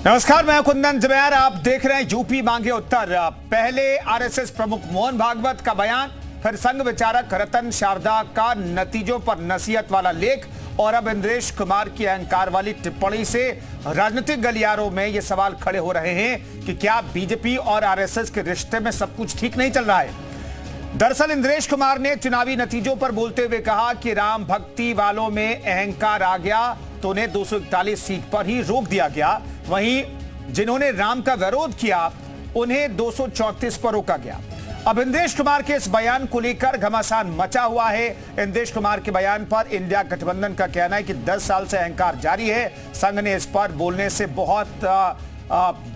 नमस्कार, मैं कुंदन जमैर। आप देख रहे हैं यूपी मांगे उत्तर। पहले आरएसएस प्रमुख मोहन भागवत का बयान, फिर संघ विचारक रतन शारदा का नतीजों पर नसीहत वाला लेख और अब इंद्रेश कुमार की अहंकार वाली टिप्पणी से राजनीतिक गलियारों में ये सवाल खड़े हो रहे हैं कि क्या बीजेपी और आरएसएस के रिश्ते में सब कुछ ठीक नहीं चल रहा है। दरअसल इंद्रेश कुमार ने चुनावी नतीजों पर बोलते हुए कहा कि राम भक्ति वालों में अहंकार आ गया तो उन्हें 241 सीट पर ही रोक दिया गया, वहीं जिन्होंने राम का विरोध किया उन्हें 234 पर रोका गया। अब इंद्रेश कुमार के इस बयान को लेकर घमासान मचा हुआ है। इंद्रेश कुमार के बयान पर इंडिया गठबंधन का कहना है कि 10 साल से अहंकार जारी है। संघ ने इस पर बोलने से बहुत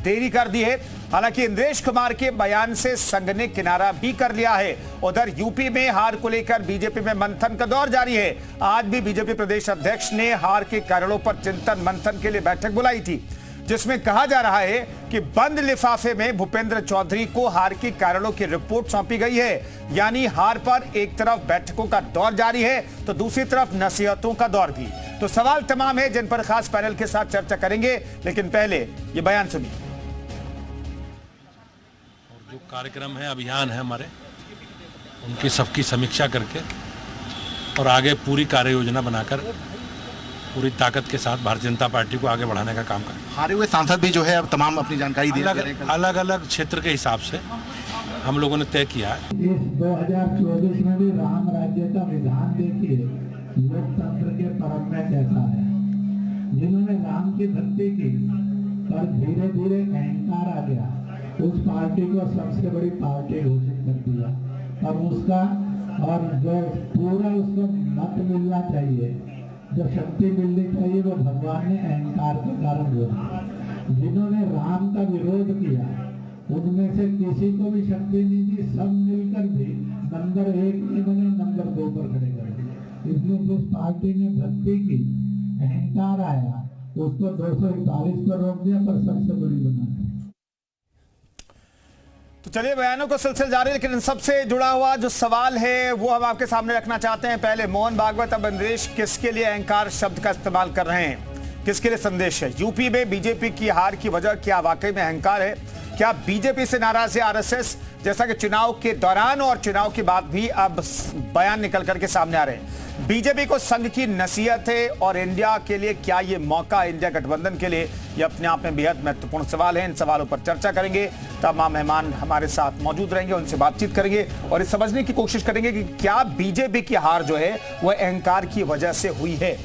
देरी कर दी है। हालांकि इंद्रेश कुमार के बयान से संघ ने किनारा भी कर लिया है। उधर यूपी में हार को लेकर बीजेपी में मंथन का दौर जारी है। आज भी बीजेपी प्रदेश अध्यक्ष ने हार के कारणों पर चिंतन मंथन के लिए बैठक बुलाई थी, जिसमें कहा जा रहा है कि बंद लिफाफे में भूपेंद्र चौधरी को हार के कारणों की रिपोर्ट सौंपी गई है। यानी हार पर एक तरफ बैठकों का दौर जारी है तो दूसरी तरफ नसीहतों का दौर भी। तो सवाल तमाम है जिन पर खास पैनल के साथ चर्चा करेंगे, लेकिन पहले ये बयान सुनिए। और जो कार्यक्रम है, अभियान है हमारे, उनकी सबकी समीक्षा करके और आगे पूरी कार्य योजना बनाकर पूरी ताकत के साथ भारतीय जनता पार्टी को आगे बढ़ाने का काम करें। हारे हुए सांसद भी जो है अब तमाम अपनी जानकारी दे रहे हैं। अलग अलग क्षेत्र के हिसाब से हम लोगों ने तय किया है। इस 2024 में भी राम राज्य का विधान देखिए लोकतंत्र के परम में कैसा है। जिन्होंने राम की भक्ति की पर धीरे धीरे अहंकार आ गया, उस पार्टी को सबसे बड़ी पार्टी घोषित कर दिया। अब उसका और जो पूरा उसको मत मिलना चाहिए, जो शक्ति मिलनी चाहिए, वो भगवान ने अहंकार के कारण दिया। जिन्होंने राम का विरोध किया उनमें से किसी को भी शक्ति नहीं दी, सब मिलकर भी नंबर 1 नहीं बने, नंबर 2 पर खड़े कर दिए। इसलिए जिस पार्टी ने भक्ति की, अहंकार आया, उसको 241 पर रोक दिया, पर सबसे बड़ी बना दी। तो चलिए, बयानों को सिलसिला जारी, लेकिन इन सबसे जुड़ा हुआ जो सवाल है वो हम आपके सामने रखना चाहते हैं। पहले मोहन भागवत, अब इंद्रेश किसके लिए अहंकार शब्द का इस्तेमाल कर रहे हैं, किसके लिए संदेश है? यूपी में बीजेपी की हार की वजह क्या वाकई में अहंकार है? क्या बीजेपी से नाराज है आरएसएस, जैसा कि चुनाव के दौरान और चुनाव के बाद भी अब बयान निकल करके सामने आ रहे हैं? बीजेपी को संघ की नसीहत है और इंडिया के लिए क्या ये मौका, इंडिया गठबंधन के लिए? ये अपने आप में बेहद महत्वपूर्ण सवाल है। इन सवालों पर चर्चा करेंगे। तमाम मेहमान हमारे साथ मौजूद रहेंगे, उनसे बातचीत करेंगे और ये समझने की कोशिश करेंगे कि क्या बीजेपी की हार जो है वह अहंकार की वजह से हुई है।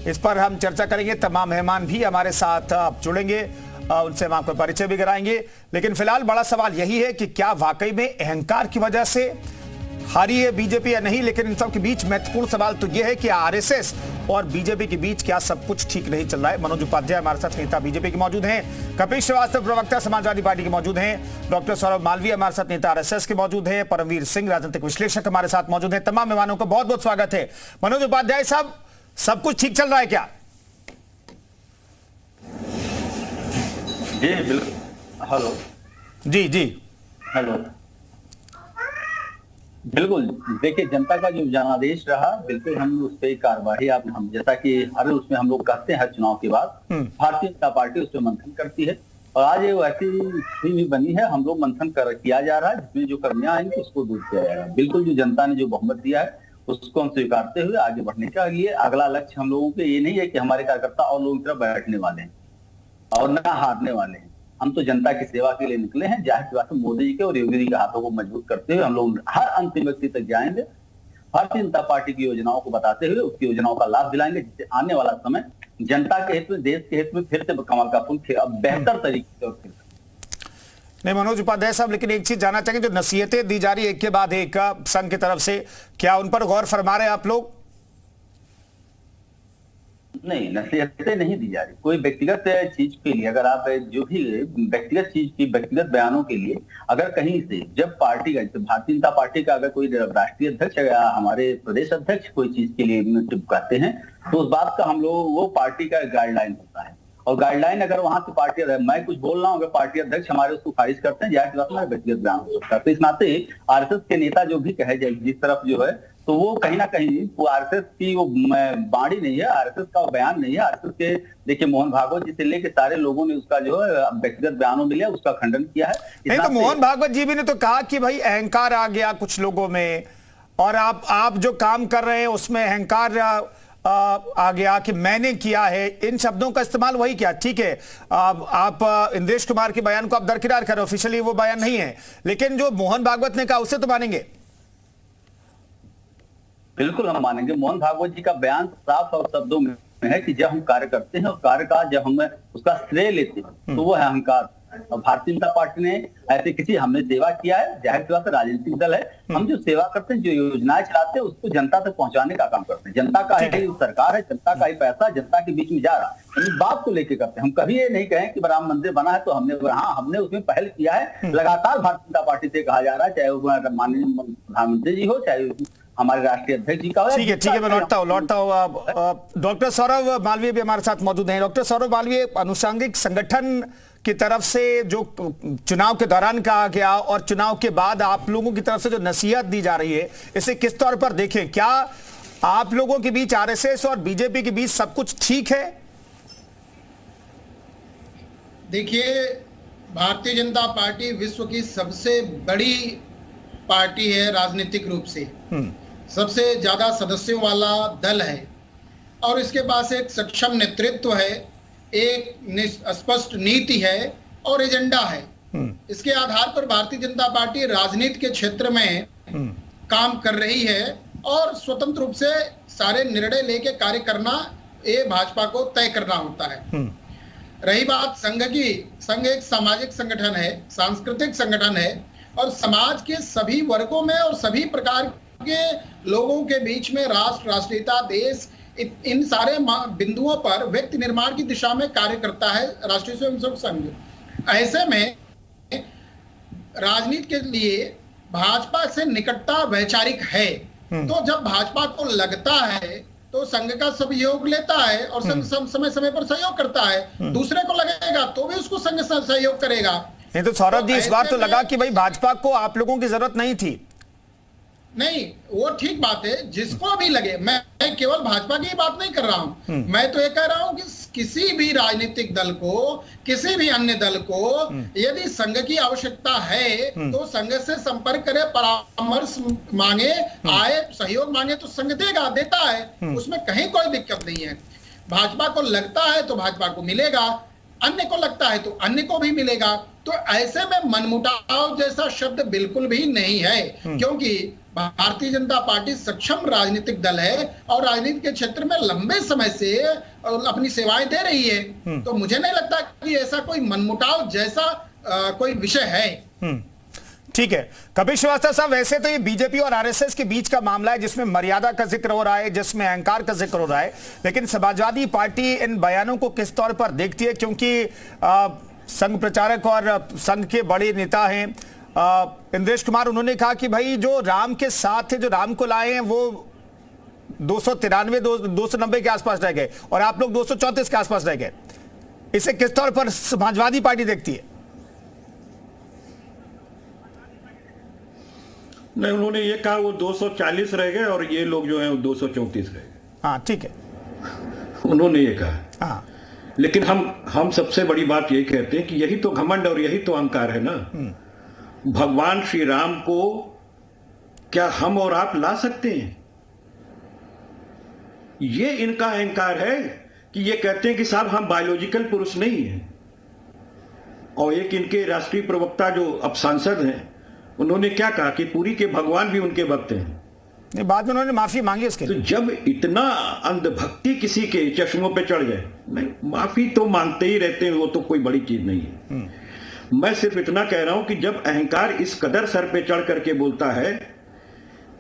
इस पर हम चर्चा करेंगे। तमाम मेहमान भी हमारे साथ जुड़ेंगे, उनसे हम आपको परिचय भी कराएंगे। लेकिन फिलहाल बड़ा सवाल यही है कि क्या वाकई में अहंकार की वजह से हारी है बीजेपी या नहीं। लेकिन इन सब के बीच महत्वपूर्ण सवाल तो यह है कि आरएसएस और बीजेपी के बीच क्या सब कुछ ठीक नहीं चल रहा है। मनोज उपाध्याय हमारे साथ, नेता बीजेपी के मौजूद हैं। कपिल श्रीवास्तव, प्रवक्ता समाजवादी पार्टी के मौजूद हैं। डॉक्टर सौरभ मालवीय हमारे साथ, नेता आरएसएस के मौजूद हैं। परमवीर सिंह, राजनीतिक विश्लेषक हमारे साथ मौजूद हैं। तमाम मेहमानों का बहुत बहुत स्वागत है। मनोज उपाध्याय साहब, सब कुछ ठीक चल रहा है क्या? जी बिल्कुल। हेलो जी जी हेलो। बिल्कुल, देखिए, जनता का जो जनादेश रहा, बिल्कुल हम उस पर कार्रवाई, आप हम जैसा कि हर उसमें हम लोग कहते हैं, हर चुनाव के बाद भारतीय जनता पार्टी उस पर मंथन करती है और आज ये वैसी स्थिति भी बनी है। हम लोग मंथन किया जा रहा है, जिसमें जो कमियां आएंगी उसको दूर किया जाएगा। बिल्कुल, जो जनता ने जो बहुमत दिया है उसको हम स्वीकारते हुए आगे बढ़ने के लिए अगला लक्ष्य हम लोगों के ये नहीं है कि हमारे कार्यकर्ता और लोगों की तरफ बैठने वाले हैं और न हारने वाले हैं। हम तो जनता की सेवा के लिए निकले हैं। जाहिर सी बात है, मोदी जी के और योगी जी के हाथों को मजबूत करते हुए हम लोग हर अंतिम व्यक्ति तक जाएंगे, भारतीय जनता पार्टी की योजनाओं को बताते हुए उसकी योजनाओं का लाभ दिलाएंगे, जिससे आने वाला समय जनता के हित में, देश के हित में फिर से कमल का फूल बेहतर तरीके से और फिर नहीं। मनोज उपाध्याय साहब, लेकिन एक चीज जानना चाहिए, जो नसीहतें दी जा रही है एक के बाद एक संघ की तरफ से, क्या उन पर गौर फरमा रहे हैं आप लोग? नहीं, नसीहतें नहीं दी जा रही। कोई व्यक्तिगत चीज के लिए, अगर आप जो भी व्यक्तिगत चीज की, व्यक्तिगत बयानों के लिए अगर कहीं से, जब पार्टी का, भारतीय जनता पार्टी का अगर कोई राष्ट्रीय अध्यक्ष या हमारे प्रदेश अध्यक्ष कोई चीज के लिए टिप्पणी हैं, तो उस बात का हम लोग, वो पार्टी का गाइडलाइन होता है और गाइडलाइन अगर वहां से पार्टी, मैं कुछ बोल रहा हूँ, अगर पार्टी अध्यक्ष हमारे उसको खारिज करते हैं, जाहिर बात है व्यक्तिगत बयान हो सकता है। तो इस नाते आरएसएस के नेता जो भी कहे जाए, जिस तरफ जो है तो वो कहीं ना कहीं वो आरएसएस की वो बाणी नहीं है, आरएसएस का बयान नहीं है। आरएसएस के देखिए मोहन भागवत जी से लेके सारे लोगों ने उसका जो है व्यक्तिगत बयानों मिले उसका खंडन किया है। नहीं तो मोहन भागवत जी भी ने तो कहा कि भाई अहंकार आ गया कुछ लोगों में, और आप जो काम कर रहे हैं उसमें अहंकार आ गया कि मैंने किया है। इन शब्दों का इस्तेमाल वही किया। ठीक है, आप इंद्रेश कुमार के बयान को आप दरकिनार कर रहे हो, ऑफिशियली वो बयान नहीं है, लेकिन जो मोहन भागवत ने कहा उसे तो मानेंगे। बिल्कुल हम मानेंगे। मोहन भागवत जी का बयान साफ और शब्दों में है कि जब हम कार्य करते हैं और कार्य का जब हम उसका श्रेय लेते हैं तो वो है अहंकार। और भारतीय जनता पार्टी ने ऐसे किसी हमने सेवा किया है, जाहिर सी बात है राजनीतिक दल है, हम जो सेवा करते हैं, जो योजनाएं चलाते हैं उसको जनता तक पहुंचाने का काम करते हैं। जनता का है सरकार है, जनता का ही पैसा जनता के बीच में जा रहा है, हम बात को लेके करते हैं। हम कभी ये नहीं कहें कि राम मंदिर बना है तो हमने उसमें पहल किया है। लगातार भारतीय जनता पार्टी से कहा जा रहा है, चाहे वो माननीय प्रधानमंत्री जी हो, चाहे हमारे राष्ट्रीय अध्यक्ष जी का। ठीक है, मैं लौटता हूँ। डॉक्टर सौरभ मालवीय भी हमारे साथ मौजूद हैं। डॉक्टर सौरभ मालवीय, अनुषंगिक संगठन की तरफ से जो चुनाव के दौरान कहा गया और चुनाव के बाद आप लोगों की तरफ से जो नसीहत दी जा रही है, इसे किस तौर पर देखें? क्या आप लोगों के बीच, आरएसएस और बीजेपी के बीच सब कुछ ठीक है? देखिए, भारतीय जनता पार्टी विश्व की सबसे बड़ी पार्टी है राजनीतिक रूप से, सबसे ज्यादा सदस्यों वाला दल है और इसके पास एक सक्षम नेतृत्व है, एक स्पष्ट नीति है और एजेंडा है। इसके आधार पर भारतीय जनता पार्टी राजनीति के क्षेत्र में काम कर रही है और स्वतंत्र रूप से सारे निर्णय लेके कार्य करना ये भाजपा को तय करना होता है। रही बात संघ की, संघ एक सामाजिक संगठन है, सांस्कृतिक संगठन है और समाज के सभी वर्गों में और सभी प्रकार के लोगों के बीच में राष्ट्र, राष्ट्रीयता, देश, इन सारे बिंदुओं पर व्यक्ति निर्माण की दिशा में कार्य करता है राष्ट्रीय स्वयंसेवक संघ। ऐसे में राजनीति के लिए भाजपा से निकटता वैचारिक है, तो जब भाजपा को लगता है तो संघ का सहयोग लेता है और संघ समय समय पर सहयोग करता है। दूसरे को लगेगा तो भी उसको संघ सहयोग करेगा। नहीं तो सौरभ जी, इस बार तो लगा कि भाई भाजपा को आप लोगों की जरूरत नहीं थी। नहीं, वो ठीक बात है, जिसको भी लगे। मैं केवल भाजपा की बात नहीं कर रहा हूं, मैं तो ये कह रहा हूं कि किसी भी राजनीतिक दल को, किसी भी अन्य दल को यदि संघ की आवश्यकता है तो संघ से संपर्क करे, परामर्श मांगे, आए, सहयोग मांगे तो संघ देता है, उसमें कहीं कोई दिक्कत नहीं है। भाजपा को लगता है तो भाजपा को मिलेगा, अन्य को लगता है तो अन्य को भी मिलेगा। तो ऐसे में मनमुटाव जैसा शब्द बिल्कुल भी नहीं है, क्योंकि भारतीय जनता पार्टी सक्षम राजनीतिक दल है और राजनीति के क्षेत्र में लंबे समय से अपनी सेवाएं दे रही है। तो मुझे नहीं लगता कि ऐसा कोई मनमुटाव जैसा कोई विषय है। ठीक है, कपिल श्रीवास्तव साहब, वैसे तो ये बीजेपी और आरएसएस के बीच का मामला है जिसमें मर्यादा का जिक्र हो रहा है, जिसमें अहंकार का जिक्र हो रहा है, लेकिन समाजवादी पार्टी इन बयानों को किस तौर पर देखती है? क्योंकि संघ प्रचारक और संघ के बड़े नेता हैं इंद्रेश कुमार, उन्होंने कहा कि भाई जो राम के साथ थे, जो राम को लाए हैं, वो 293 290 के आसपास रह गए और आप लोग 234 के आसपास रह गए। इसे किस तौर पर समाजवादी पार्टी देखती है? नहीं, उन्होंने ये कहा वो 240 रह गए और ये लोग जो हैं वो 234 रह गए। हाँ ठीक है, उन्होंने ये कहा। हाँ, लेकिन हम सबसे बड़ी बात यही कहते हैं कि यही तो घमंड और यही तो अहंकार है ना। भगवान श्री राम को क्या हम और आप ला सकते हैं? ये इनका अहंकार है कि ये कहते हैं कि साहब हम बायोलॉजिकल पुरुष नहीं हैं। और एक इनके राष्ट्रीय प्रवक्ता जो अब सांसद हैं, उन्होंने क्या कहा कि पुरी के भगवान भी उनके भक्त हैं। बाद में उन्होंने माफी मांगी उसके लिए। तो जब इतना अंधभक्ति किसी के चश्मों पे चढ़ जाए, नहीं, माफी तो मांगते ही रहते हैं, वो तो कोई बड़ी चीज नहीं है। मैं सिर्फ इतना कह रहा हूं कि जब अहंकार इस कदर सर पे चढ़ करके बोलता है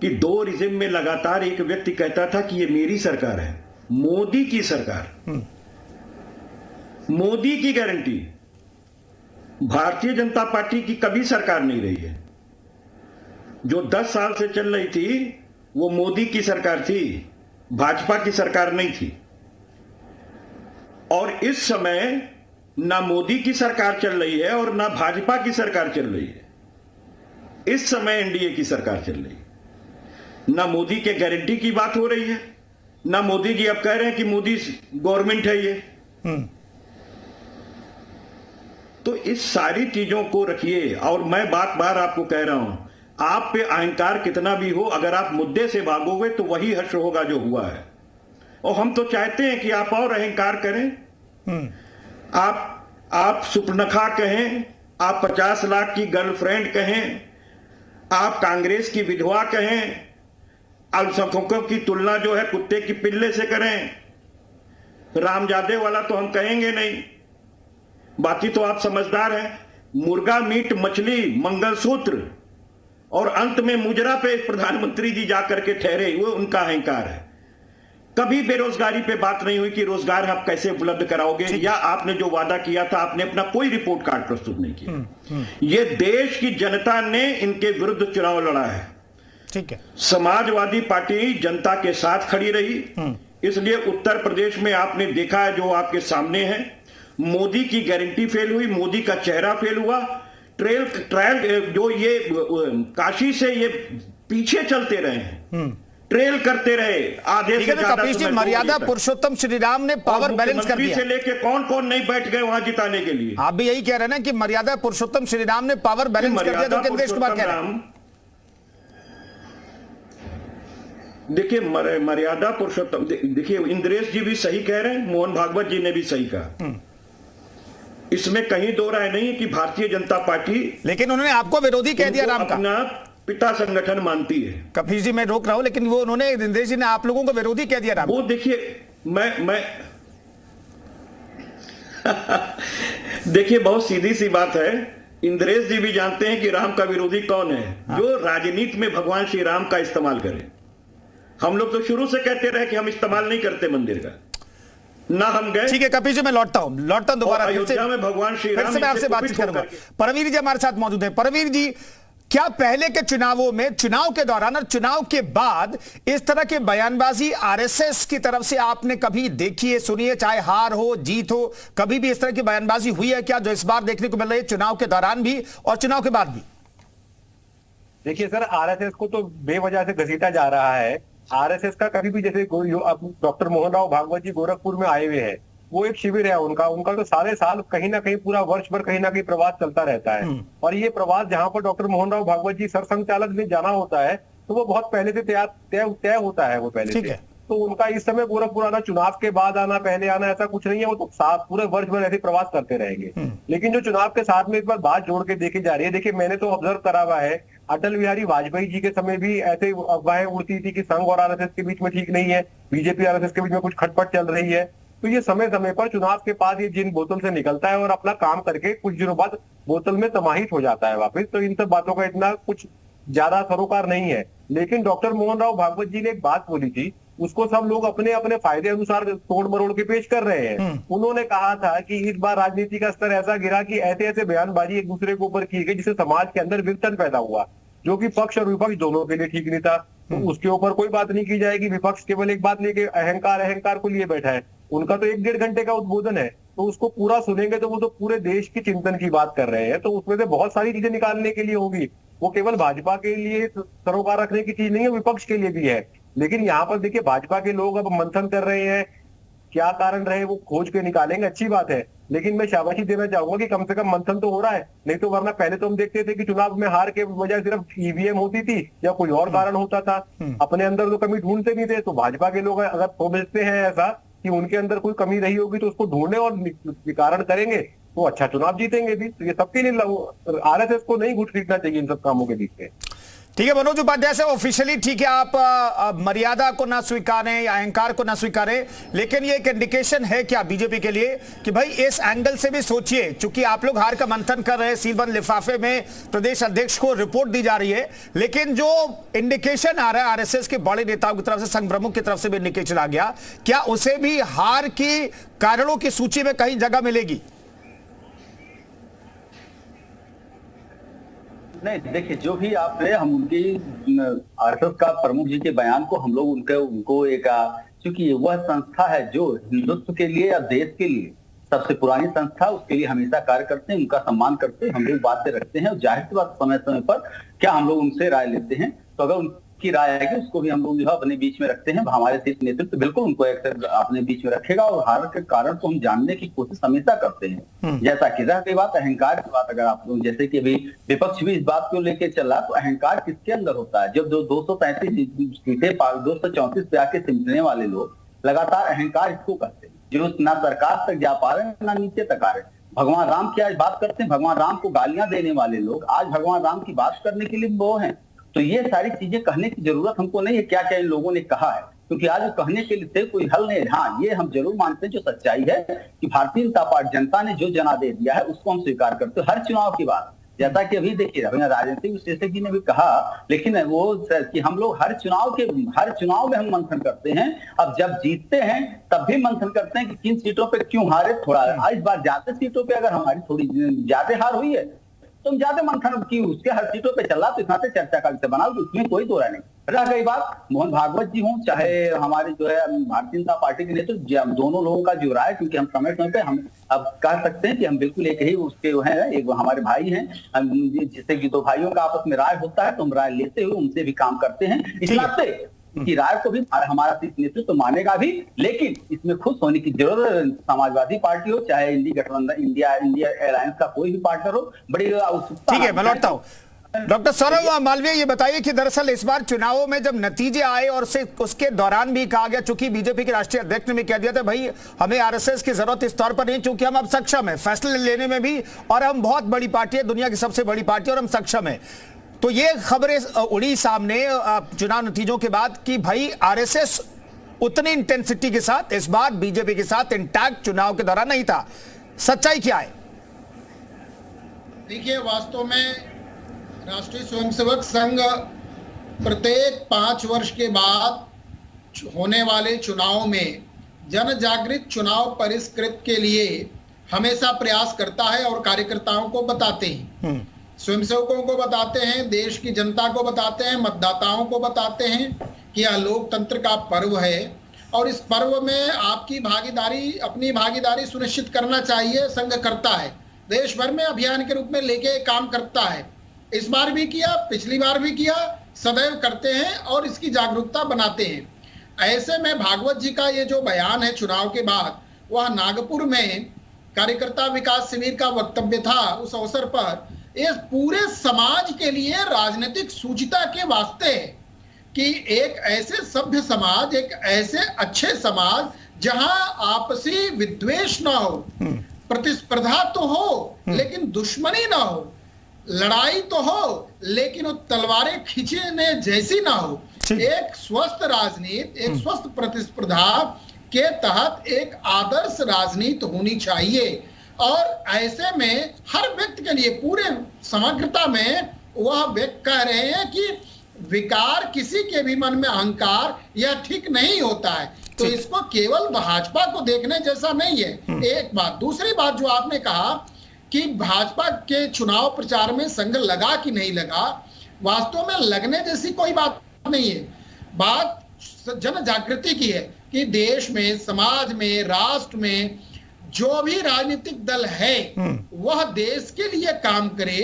कि 2 रिजिम में लगातार एक व्यक्ति कहता था कि ये मेरी सरकार है, मोदी की सरकार, मोदी की गारंटी, भारतीय जनता पार्टी की कभी सरकार नहीं रही है। जो 10 साल से चल रही थी वो मोदी की सरकार थी, भाजपा की सरकार नहीं थी। और इस समय ना मोदी की सरकार चल रही है और ना भाजपा की सरकार चल रही है, इस समय एनडीए की सरकार चल रही है। ना मोदी के गारंटी की बात हो रही है, ना मोदी जी अब कह रहे हैं कि मोदी गवर्नमेंट है ये। तो इस सारी चीजों को रखिए। और मैं बार बार आपको कह रहा हूं, आप पे अहंकार कितना भी हो, अगर आप मुद्दे से भागोगे तो वही हर्ष होगा जो हुआ है। और हम तो चाहते हैं कि आप और अहंकार करें। आप सुपर्णखा कहें, आप 50 लाख की गर्लफ्रेंड कहें, आप कांग्रेस की विधवा कहें, अल्पसंख्यकों की तुलना जो है कुत्ते की पिल्ले से करें, रामजादे वाला तो हम कहेंगे नहीं। बाकी तो आप समझदार हैं। मुर्गा, मीट, मछली, मंगलसूत्र और अंत में मुजरा पे प्रधानमंत्री जी जाकर के ठहरे, वो उनका अहंकार है। कभी बेरोजगारी पे बात नहीं हुई कि रोजगार आप कैसे उपलब्ध कराओगे, या आपने जो वादा किया था आपने अपना कोई रिपोर्ट कार्ड प्रस्तुत नहीं किया। ये देश की जनता ने इनके विरुद्ध चुनाव लड़ा है। ठीक है, समाजवादी पार्टी जनता के साथ खड़ी रही, इसलिए उत्तर प्रदेश में आपने देखा है जो आपके सामने है। मोदी की गारंटी फेल हुई, मोदी का चेहरा फेल हुआ। ट्रायल जो ये काशी से ये पीछे चलते रहे हैं, ट्रेल करते रहे आधे से ज्यादा। कपिल जी, मर्यादा पुरुषोत्तम श्री राम ने पावर बैलेंस कर दिया से लेके कौन कौन नहीं बैठ गए वहां जिताने के लिए। आप भी यही कह रहे हैं ना कि मर्यादा पुरुषोत्तम श्री राम ने पावर बैलेंस कर दिया, जो कि नीतीश कुमार कह रहे हैं। देखिए मर्यादा पुरुषोत्तम, देखिए इंद्रेश जी भी सही कह रहे हैं, मोहन भागवत जी ने भी सही कहा। इसमें कहीं दो राय नहीं है कि भारतीय जनता पार्टी, लेकिन उन्होंने आपको विरोधी कह दिया राम का, अपना पिता संगठन मानती है। कपिल जी मैं रोक रहा हूं, लेकिन वो उन्होंने, इंद्रेश जी ने आप लोगों को विरोधी कह दिया राम। वो देखिए मैं देखिए बहुत सीधी सी बात है। इंद्रेश जी भी जानते हैं कि राम का विरोधी कौन है। जो राजनीति में भगवान श्री राम का इस्तेमाल करे। हम लोग तो शुरू से कहते रहे कि हम इस्तेमाल नहीं करते मंदिर का, ना हम गए। ठीक है कपिल जी, मैं लौटता हूं दोबारा अयोध्या में भगवान श्री राम से मैं आपसे बातचीत करूंगा। परमवीर जी हमारे साथ मौजूद है। परमवीर जी, क्या पहले के चुनावों में, चुनाव के दौरान और चुनाव के बाद इस तरह के बयानबाजी आरएसएस की तरफ से आपने कभी देखी है, सुनी है? चाहे हार हो जीत हो, कभी भी इस तरह की बयानबाजी हुई है क्या, जो इस बार देखने को मिल रही है चुनाव के दौरान भी और चुनाव के बाद भी? देखिए सर, आरएसएस को तो बेवजह से घसीटा जा रहा है। आरएसएस का कभी भी, जैसे डॉक्टर मोहन राव भागवत जी गोरखपुर में आए हुए हैं, वो एक शिविर है उनका तो सारे साल कहीं ना कहीं पूरा वर्ष भर कहीं ना कहीं प्रवास चलता रहता है। और ये प्रवास जहां पर डॉक्टर मोहन राव भागवत जी सरसंघचालक ने जाना होता है, तो वो बहुत पहले से तय होता है वो पहले से। तो उनका इस समय गोरखपुर आना, चुनाव के बाद आना, पहले आना, ऐसा कुछ नहीं है। वो तो पूरे वर्ष भर ऐसे प्रवास करते रहेंगे। लेकिन जो चुनाव के साथ में इस बार बात जोड़ के देखी जा रही है, देखिए मैंने तो ऑब्जर्व करा हुआ है, अटल बिहारी वाजपेयी जी के समय भी ऐसे अफवाहें उड़ती थी कि संघ और आरएसएस के बीच में ठीक नहीं है, बीजेपी आरएसएस के बीच में कुछ खटपट चल रही है। तो ये समय समय पर चुनाव के बाद ये जिन बोतल से निकलता है और अपना काम करके कुछ दिनों बाद बोतल में समाहित हो जाता है वापस। तो इन सब बातों का इतना कुछ ज्यादा सरोकार नहीं है। लेकिन डॉक्टर मोहन राव भागवत जी ने एक बात बोली थी, उसको सब लोग अपने अपने फायदे अनुसार तोड़ मरोड़ के पेश कर रहे हैं। उन्होंने कहा था कि इस बार राजनीति का स्तर ऐसा गिरा कि ऐसे ऐसे बयानबाजी एक दूसरे के ऊपर की गई जिससे समाज के अंदर विघटन पैदा हुआ, जो कि पक्ष और विपक्ष दोनों के लिए ठीक नहीं था। तो उसके ऊपर कोई बात नहीं की जाएगी। विपक्ष केवल एक बात लेके अहंकार को लिए बैठा है। उनका तो 1-1.5 घंटे का उद्बोधन है, तो उसको पूरा सुनेंगे तो वो तो पूरे देश की चिंतन की बात कर रहे हैं। तो उसमें से बहुत सारी चीजें निकालने के लिए होगी। वो केवल भाजपा के लिए सरोकार रखने की चीज नहीं है, विपक्ष के लिए भी है। लेकिन यहाँ पर देखिए भाजपा के लोग अब मंथन कर रहे हैं, क्या कारण रहे वो खोज के निकालेंगे, अच्छी बात है। लेकिन मैं शाबाशी देना चाहूंगा कि कम से कम मंथन तो हो रहा है। नहीं तो वरना पहले तो हम देखते थे कि चुनाव में हार के वजह सिर्फ ईवीएम होती थी या कोई और कारण होता था, अपने अंदर तो कमी ढूंढते नहीं थे। तो भाजपा के लोग अगर समझते हैं ऐसा कि उनके अंदर कोई कमी रही होगी तो उसको ढूंढने और निवारण करेंगे तो अच्छा चुनाव जीतेंगे भी। तो ये सबके लिए, आरएसएस को नहीं घुट खींचना चाहिए इन सब कामों के बीच में। ठीक है मनोज उपाध्याय से ऑफिशियली ठीक है, आप मर्यादा को ना स्वीकारें या अहंकार को ना स्वीकारें, लेकिन ये एक इंडिकेशन है क्या बीजेपी के लिए कि भाई इस एंगल से भी सोचिए, चूंकि आप लोग हार का मंथन कर रहे हैं, सीलबंद लिफाफे में प्रदेश अध्यक्ष को रिपोर्ट दी जा रही है, लेकिन जो इंडिकेशन आ रहा है आरएसएस के बड़े नेताओं की तरफ से, संघ प्रमुख की तरफ से भी इंडिकेशन आ गया, क्या उसे भी हार की कारणों की सूची में कहीं जगह मिलेगी? नहीं देखिए, जो भी आपने, हम उनकी आरएसएस का प्रमुख जी के बयान को हम लोग उनको एक, क्योंकि वह संस्था है जो हिंदुत्व के लिए या देश के लिए सबसे पुरानी संस्था, उसके लिए हमेशा कार्य करते हैं, उनका सम्मान करते हैं, हम लोग बातें रखते हैं। और जाहिर सी बात समय समय पर क्या हम लोग उनसे राय लेते हैं। तो अगर की राय है उसको भी हम लोग जो है अपने बीच में रखते हैं। हमारे शीर्ष नेतृत्व बिल्कुल उनको अपने बीच में रखेगा और हार के कारण को हम जानने की कोशिश हमेशा करते हैं। जैसा कि रह गई बात अहंकार की बात, अगर आप लोग जैसे कि अभी विपक्ष भी इस बात को लेकर चला, तो अहंकार किसके अंदर होता है? जब 235 सीटें 234 पे आके सिमटने वाले लोग, लगातार अहंकार इसको कहते हैं, जो ना सरकार तक जा पा रहे हैं ना नीचे तक आ रहे हैं। भगवान राम की आज बात करते हैं, भगवान राम को गालियां देने वाले लोग आज भगवान राम की बात करने के लिए वो हैं। तो ये सारी चीजें कहने की जरूरत हमको नहीं है क्या क्या इन लोगों ने कहा है, क्योंकि आज कहने के लिए कोई हल नहीं है। हाँ, ये हम जरूर मानते हैं, जो सच्चाई है कि भारतीय जनता पार्टी जनता ने जो जनादेश दिया है उसको हम स्वीकार करते हैं। हर चुनाव की बात, जैसा कि अभी देखिए राजनीतिक विशेषज्ञ ने भी कहा, लेकिन वो कि हम लोग हर चुनाव में हम मंथन करते हैं। अब जब जीतते हैं तब भी मंथन करते हैं कि किन सीटों पे क्यों हारे, थोड़ा इस बार ज्यादा सीटों पे अगर हमारी थोड़ी ज्यादा हार हुई है तो हम ज्यादा मंथन की उसके हर सीटों पे चल रहा, तो इतना से चर्चा का विषय बनाओ, उसमें कोई दो राय नहीं। रह गई बात मोहन भागवत जी हों चाहे हमारे जो है भारतीय जनता पार्टी के नेतृत्व, दोनों लोगों का जो राय, क्योंकि हम समय समय पे हम अब कह सकते हैं कि हम बिल्कुल एक ही उसके हैं, एक हमारे भाई हैं, जिससे कि दो भाइयों का आपस में राय होता है तो हम राय लेते हुए उनसे भी काम करते हैं। इस नाते की राय को भी हमारा नेतृत्व मानेगा भी, लेकिन इसमें खुश होने की जरूरत, समाजवादी पार्टी हो चाहे इंडी गठबंधन इंडिया अलायंस का कोई भी पार्टनर हो, बड़ी उत्सुकता। ठीक है, मैं लौटता हूं। डॉक्टर सौरभ मालवीय, ये बताइए कि दरअसल इस बार चुनावों में जब नतीजे आए और उसके दौरान भी कहा गया, चूंकि बीजेपी के राष्ट्रीय अध्यक्ष ने भी कह दिया था भाई हमें आरएसएस की जरूरत इस तौर पर नहीं, चूंकि हम अब सक्षम है फैसले लेने में भी, और हम बहुत बड़ी पार्टी है, दुनिया की सबसे बड़ी पार्टी और हम सक्षम है। तो ये खबरें उड़ी सामने चुनाव नतीजों के बाद कि भाई आरएसएस उतनी इंटेंसिटी के साथ इस बार बीजेपी के साथ इंटैक्ट चुनाव के दौरान नहीं था। सच्चाई क्या है? देखिए, वास्तव में राष्ट्रीय स्वयंसेवक संघ प्रत्येक 5 वर्ष के बाद होने वाले चुनाव में जन जागृत चुनाव परिष्कृत के लिए हमेशा प्रयास करता है और कार्यकर्ताओं को बताते हैं, स्वयंसेवकों को बताते हैं, देश की जनता को बताते हैं, मतदाताओं को बताते हैं कि यह लोकतंत्र का पर्व है और इस पर्व में आपकी भागीदारी, अपनी भागीदारी सुनिश्चित करना चाहिए। संघ करता है, देश भर में अभियान के रूप में लेके काम करता है। इस बार भी किया, पिछली बार भी किया, सदैव करते हैं और इसकी जागरूकता बनाते हैं। ऐसे में भागवत जी का ये जो बयान है चुनाव के बाद, वह नागपुर में कार्यकर्ता विकास शिविर का वक्तव्य था। उस अवसर पर इस पूरे समाज के लिए राजनीतिक सूचिता के वास्ते है कि एक ऐसे सभ्य समाज, एक ऐसे अच्छे समाज जहां आपसी विद्वेष ना हो, प्रतिस्पर्धा तो हो लेकिन दुश्मनी ना हो, लड़ाई तो हो लेकिन वो तलवारें खींचने जैसी ना हो, एक स्वस्थ राजनीति, एक स्वस्थ प्रतिस्पर्धा के तहत एक आदर्श राजनीति होनी चाहिए। और ऐसे में हर व्यक्ति के लिए पूरे समग्रता में वह व्यक्ति कह रहे हैं कि विकार, किसी के भी मन में अहंकार, यह ठीक नहीं होता है। तो इसको केवल भाजपा को देखने जैसा नहीं है, एक बात। दूसरी बात जो आपने कहा कि भाजपा के चुनाव प्रचार में संघ लगा कि नहीं लगा, वास्तव में लगने जैसी कोई बात नहीं है। बात जन जागृति की है कि देश में, समाज में, राष्ट्र में जो भी राजनीतिक दल है वह देश के लिए काम करे,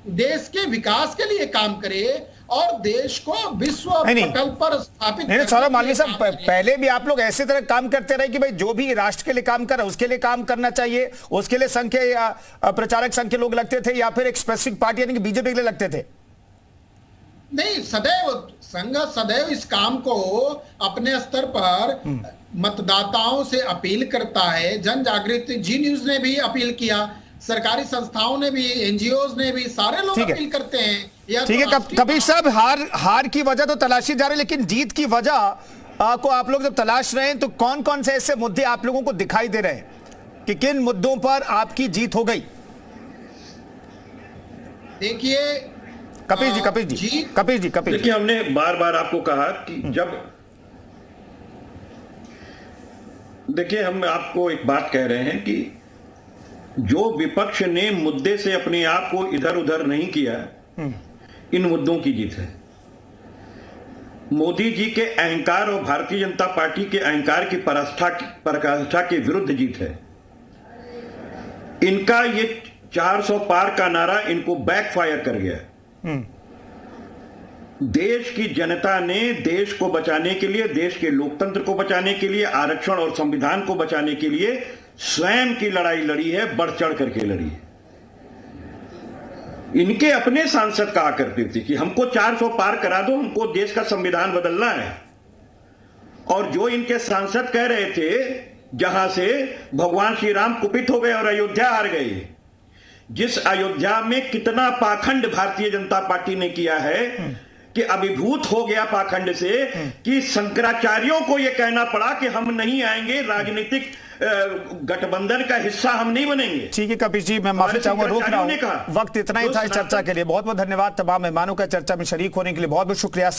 देश के विकास के लिए काम करे और देश को विश्व पटल पर स्थापित। नहीं, सौरभ मालवीय साहब, पहले भी आप लोग ऐसे तरह काम करते रहे कि भाई जो भी राष्ट्र के लिए काम कर रहा है उसके लिए काम करना चाहिए, उसके लिए संघ के प्रचारक संघ के लोग लगते थे या फिर एक स्पेसिफिक पार्टी यानी कि बीजेपी के लिए लगते थे? नहीं, सदैव संघ सदैव इस काम को अपने स्तर पर मतदाताओं से अपील करता है। जन जागृति जी न्यूज ने भी अपील किया, सरकारी संस्थाओं ने भी, एनजीओ ने भी, सारे लोग अपील करते हैं। ठीक है, कपिल साहब, हार की वजह तो तलाशी जा रही है, लेकिन जीत की वजह को आप लोग जब तलाश रहे हैं तो कौन कौन से ऐसे मुद्दे आप लोगों को दिखाई दे रहे हैं कि किन मुद्दों पर आपकी जीत हो गई? देखिए कपिल जी, देखिए, हमने बार बार आपको कहा कि जब, देखिए, हम आपको एक बात कह रहे हैं कि जो विपक्ष ने मुद्दे से अपने आप को इधर उधर नहीं किया, इन मुद्दों की जीत है। मोदी जी के अहंकार और भारतीय जनता पार्टी के अहंकार की पराकाष्ठा के विरुद्ध जीत है। इनका ये 400 पार का नारा इनको बैकफायर कर गया। देश की जनता ने देश को बचाने के लिए, देश के लोकतंत्र को बचाने के लिए, आरक्षण और संविधान को बचाने के लिए स्वयं की लड़ाई लड़ी है, बढ़ चढ़ करके लड़ी है। इनके अपने सांसद कहा करते थे कि हमको 400 पार करा दो, हमको देश का संविधान बदलना है। और जो इनके सांसद कह रहे थे, जहां से भगवान श्री राम कुपित हो गए और अयोध्या हार गए, जिस अयोध्या में कितना पाखंड भारतीय जनता पार्टी ने किया है कि अभिभूत हो गया पाखंड से कि शंकराचार्यों को यह कहना पड़ा कि हम नहीं आएंगे, राजनीतिक गठबंधन का हिस्सा हम नहीं बनेंगे। ठीक है कपिश जी, मैं माफी चाहूंगा, रोक रहा हूं, वक्त इतना ही था इस चर्चा के लिए। बहुत बहुत धन्यवाद तमाम मेहमानों का चर्चा में शरीक होने के लिए, बहुत बहुत शुक्रिया।